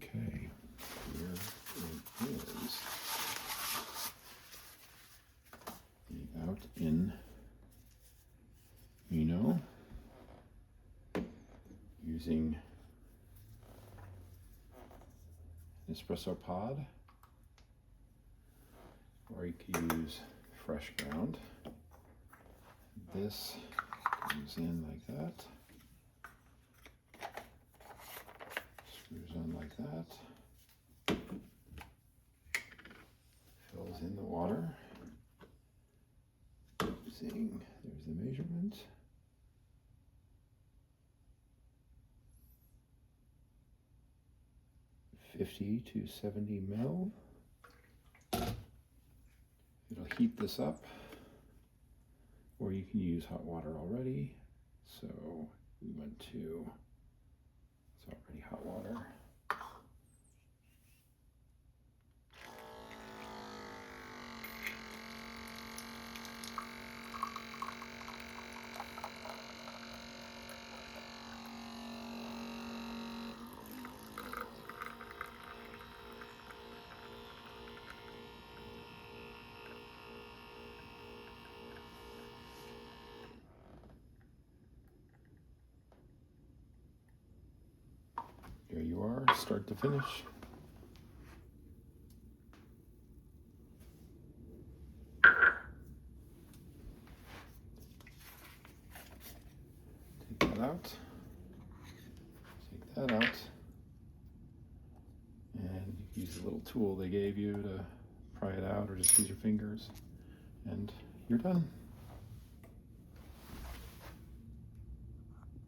Okay, here it is. The OutIn using an espresso pod, or you could use fresh ground. This goes in like that, screws on like that, fills in the water. Seeing, there's the measurement. $50 to $70 ml. It'll heat this up, or you can use hot water already. So we went to, it's already hot water. There you are, start to finish. Take that out. Take that out. And you can use the little tool they gave you to pry it out, or just use your fingers. And you're done.